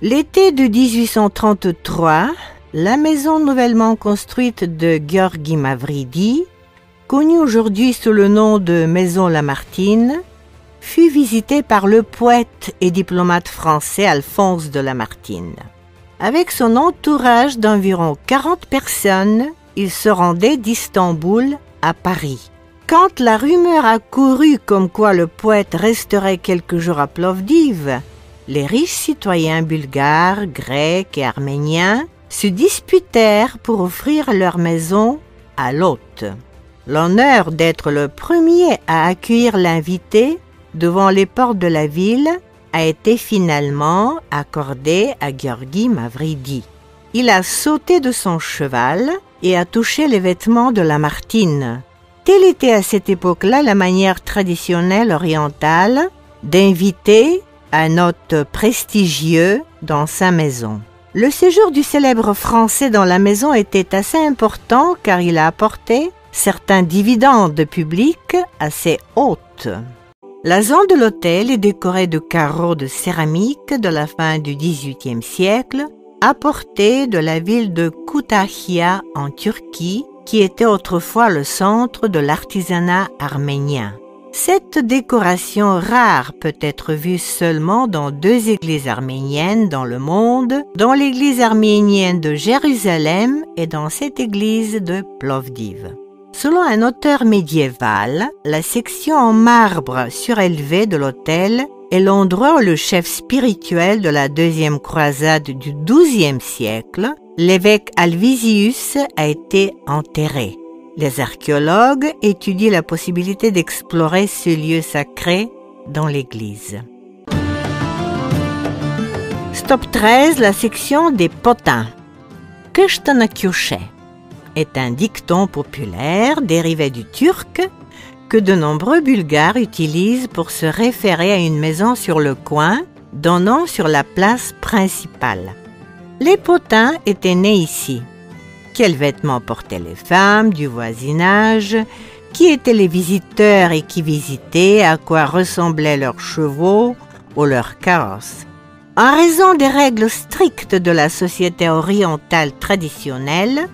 L'été de 1833, la maison nouvellement construite de Gheorghi Mavridi, connue aujourd'hui sous le nom de Maison Lamartine, fut visitée par le poète et diplomate français Alphonse de Lamartine. Avec son entourage d'environ 40 personnes, il se rendait d'Istanbul à Paris. Quand la rumeur a couru comme quoi le poète resterait quelques jours à Plovdiv, les riches citoyens bulgares, grecs et arméniens se disputèrent pour offrir leur maison à l'hôte. L'honneur d'être le premier à accueillir l'invité devant les portes de la ville a été finalement accordé à Gheorghi Mavridi. Il a sauté de son cheval et a touché les vêtements de Lamartine. Telle était à cette époque-là la manière traditionnelle orientale d'inviter un hôte prestigieux dans sa maison. Le séjour du célèbre Français dans la maison était assez important car il a apporté certains dividendes publics à ses hôtes. La zone de l'hôtel est décorée de carreaux de céramique de la fin du XVIIIe siècle, apportés de la ville de Kütahya en Turquie, qui était autrefois le centre de l'artisanat arménien. Cette décoration rare peut être vue seulement dans 2 églises arméniennes dans le monde, dans l'église arménienne de Jérusalem et dans cette église de Plovdiv. Selon un auteur médiéval, la section en marbre surélevé de l'autel est l'endroit où le chef spirituel de la deuxième croisade du XIIe siècle, l'évêque Alvisius, a été enterré. Les archéologues étudient la possibilité d'explorer ce lieu sacré dans l'église. Stop 13, la section des potins. Kështënakyushe est un dicton populaire dérivé du turc que de nombreux Bulgares utilisent pour se référer à une maison sur le coin donnant sur la place principale. Les potins étaient nés ici. Quels vêtements portaient les femmes du voisinage? Qui étaient les visiteurs et qui visitaient? À quoi ressemblaient leurs chevaux ou leurs carrosses? En raison des règles strictes de la société orientale traditionnelle,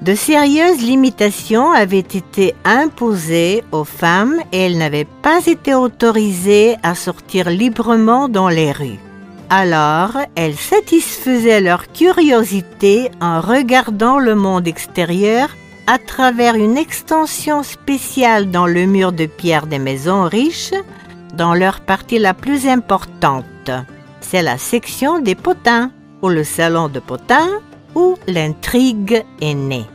de sérieuses limitations avaient été imposées aux femmes et elles n'avaient pas été autorisées à sortir librement dans les rues. Alors, elles satisfaisaient leur curiosité en regardant le monde extérieur à travers une extension spéciale dans le mur de pierre des maisons riches, dans leur partie la plus importante. C'est la section des potins, ou le salon de potins, où l'intrigue est née.